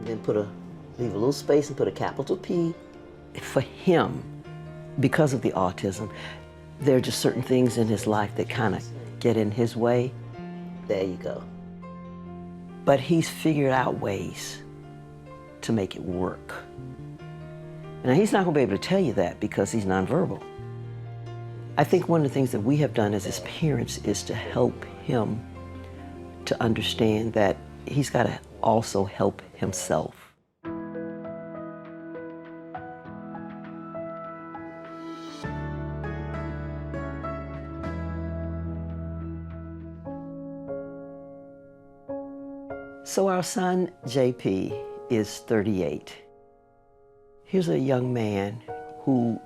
then leave a little space and put a capital P. For him, because of the autism, there are just certain things in his life that kind of get in his way. There you go. But he's figured out ways to make it work. Now, he's not going to be able to tell you that because he's nonverbal. I think one of the things that we have done as his parents is to help him to understand that he's got to also help himself. So our son, JP, is 38. Here's a young man who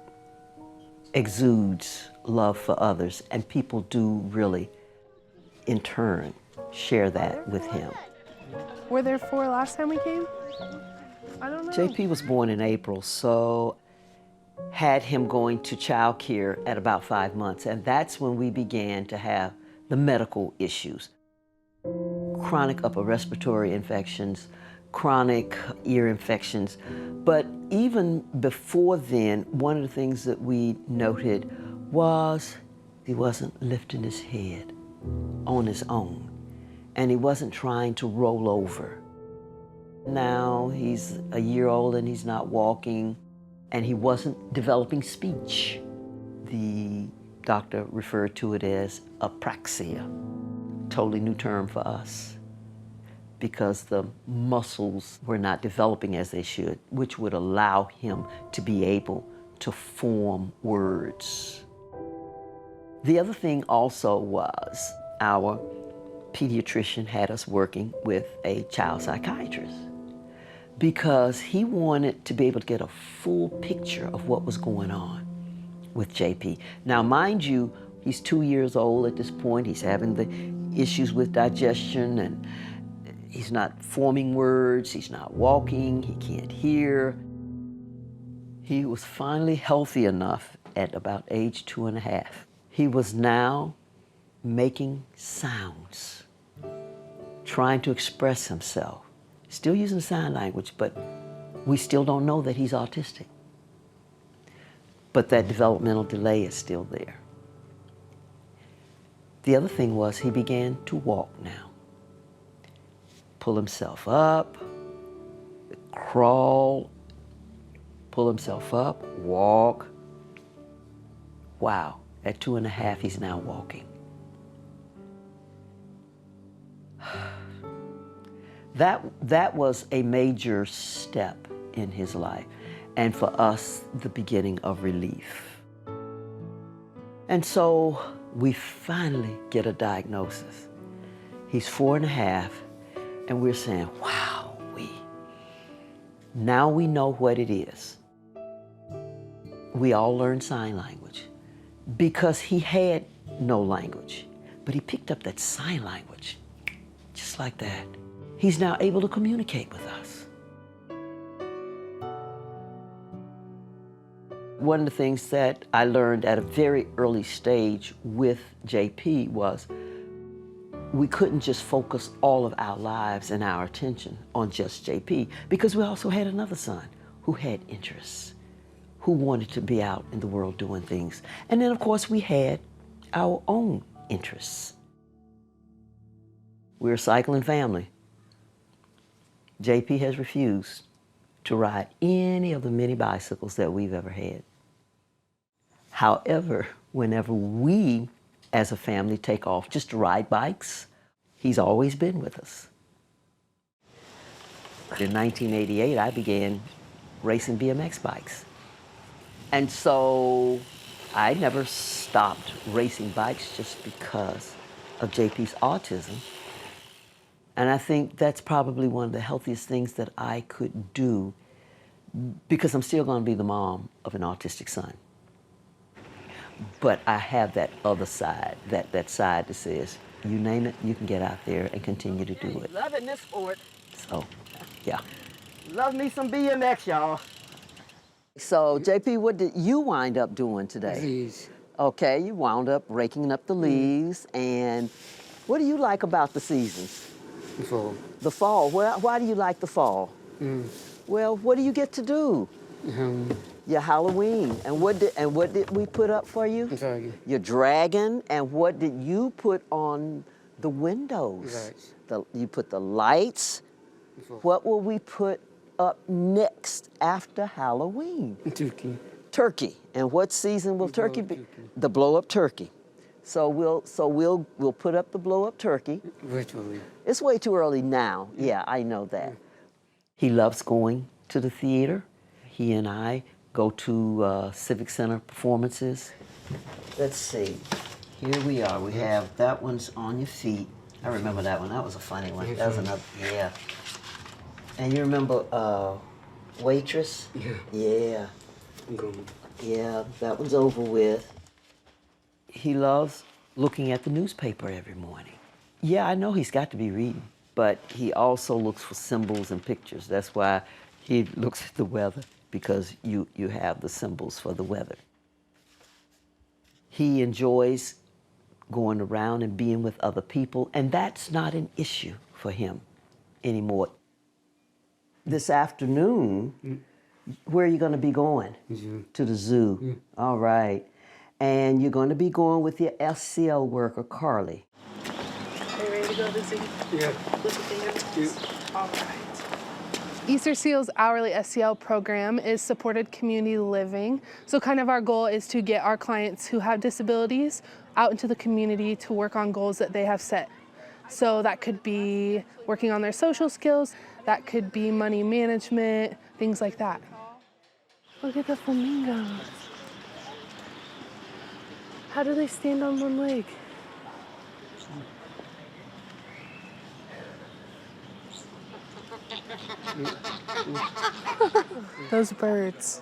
exudes love for others, and people do really, in turn, share that with him. Were there 4 last time we came? I don't know. JP was born in April, so had him going to child care at about 5 months, and that's when we began to have the medical issues. Chronic upper respiratory infections, chronic ear infections. But even before then, one of the things that we noted was he wasn't lifting his head on his own, and he wasn't trying to roll over. Now he's a year old and he's not walking, and he wasn't developing speech. The doctor referred to it as apraxia. Totally new term for us, because the muscles were not developing as they should, which would allow him to be able to form words. The other thing also was our pediatrician had us working with a child psychiatrist because he wanted to be able to get a full picture of what was going on with JP. Now, mind you, he's 2 years old at this point. He's having the issues with digestion, and he's not forming words, he's not walking, he can't hear. He was finally healthy enough at about age 2.5. He was now making sounds, trying to express himself, still using sign language, but we still don't know that he's autistic. But that developmental delay is still there. The other thing was he began to walk now. Pull himself up, crawl, pull himself up, walk. Wow, at 2.5, he's now walking. That was a major step in his life, and for us, the beginning of relief. And so we finally get a diagnosis. He's 4.5, and we're saying, wow, now we know what it is. We all learned sign language because he had no language, but he picked up that sign language, just like that. He's now able to communicate with us. One of the things that I learned at a very early stage with JP was we couldn't just focus all of our lives and our attention on just JP, because we also had another son who had interests, who wanted to be out in the world doing things. And then, of course, we had our own interests. We're a cycling family. JP has refused to ride any of the many bicycles that we've ever had. However, whenever we, as a family, take off just to ride bikes, he's always been with us. In 1988, I began racing BMX bikes. And so I never stopped racing bikes just because of JP's autism. And I think that's probably one of the healthiest things that I could do, because I'm still going to be the mom of an autistic son. But I have that other side, that side that says, you name it, you can get out there and continue to do it. Loving this sport. So, yeah. Love me some BMX, y'all. So, JP, what did you wind up doing today? Leaves. Okay, you wound up raking up the leaves, and what do you like about the seasons? Before. The fall. Why do you like the fall? Well, what do you get to do? Your Halloween. And what did we put up for you? Dragon. Your dragon. And what did you put on the windows? Lights. You put the lights. What will we put up next after Halloween? Turkey. Turkey. And what season will turkey be? Turkey. The blow-up turkey. So we'll put up the blow-up turkey. Virtually. It's way too early now. Yeah, I know that. He loves going to the theater. He and I go to Civic Center performances. Let's see. Here we are. We have that one's on your feet. I remember that one. That was a funny one. That was another. Yeah. And you remember Waitress? Yeah. Yeah. Yeah. That one's over with. He loves looking at the newspaper every morning. Yeah, I know he's got to be reading, but he also looks for symbols and pictures. That's why he looks at the weather, because you have the symbols for the weather. He enjoys going around and being with other people, and that's not an issue for him anymore. This afternoon, where are you going to be going? Zoo. To the zoo. All right. And you're going to be going with your SCL worker, Carly. Are you ready to go to the zoo? Yeah. Look at the animals. All right. Easterseals' hourly SCL program is supported community living. So kind of our goal is to get our clients who have disabilities out into the community to work on goals that they have set. So that could be working on their social skills, that could be money management, things like that. Look at the flamingos. How do they stand on one leg? Those birds.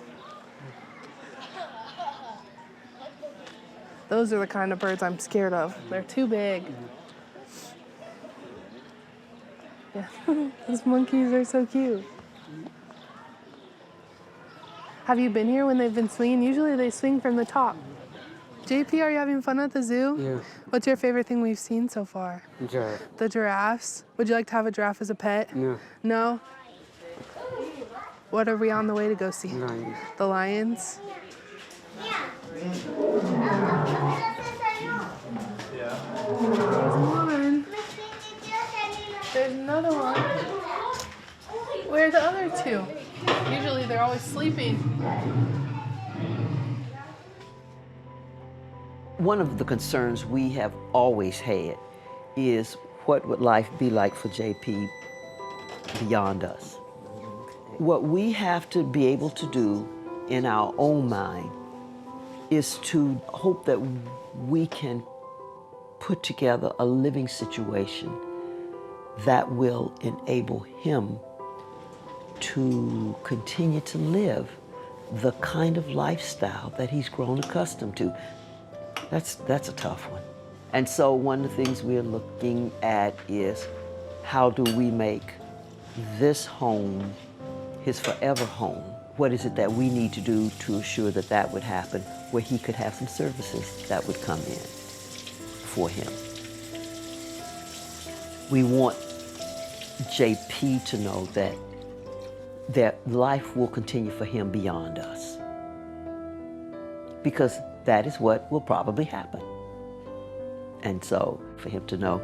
Those are the kind of birds I'm scared of. They're too big. Yeah, those monkeys are so cute. Have you been here when they've been swinging? Usually they swing from the top. JP, are you having fun at the zoo? Yeah. What's your favorite thing we've seen so far? Giraffe. The giraffes. Would you like to have a giraffe as a pet? No. No? What are we on the way to go see? Lions. The lions? There's one. There's another one. Where are the other two? Usually they're always sleeping. One of the concerns we have always had is, what would life be like for JP beyond us? What we have to be able to do in our own mind is to hope that we can put together a living situation that will enable him to continue to live the kind of lifestyle that he's grown accustomed to. That's a tough one. And so one of the things we're looking at is, how do we make this home his forever home? What is it that we need to do to assure that that would happen, where he could have some services that would come in for him? We want JP to know that life will continue for him beyond us, because that is what will probably happen. And so for him to know,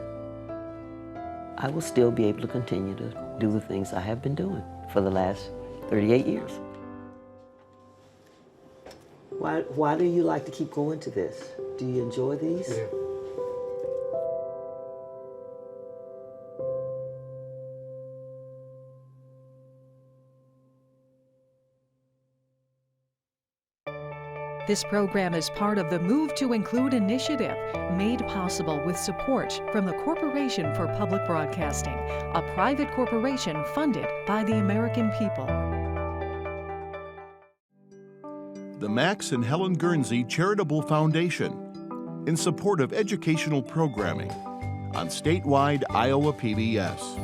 I will still be able to continue to do the things I have been doing for the last 38 years. Why do you like to keep going to this? Do you enjoy these? Yeah. This program is part of the Move to Include initiative, made possible with support from the Corporation for Public Broadcasting, a private corporation funded by the American people. The Max and Helen Guernsey Charitable Foundation, in support of educational programming on statewide Iowa PBS.